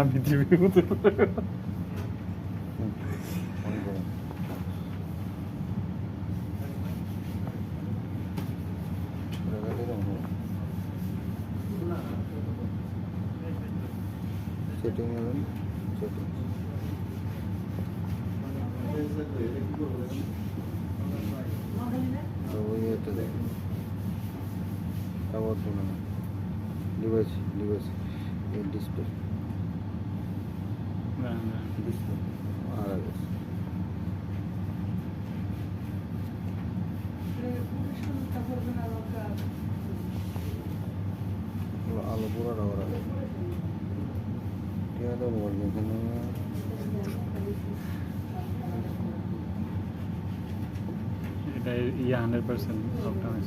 আমি টিভি হতে সেটিং এলেন সেটিং তো ওই এটা দেখুন আবার শুনুন ডিভাইস এই ডিসপ্লে ডিসপ্লে আর গেছে আলো পুরোটা ওরা ঠিক আছে বলবো এখানে এটা 100% অপটিমাইজ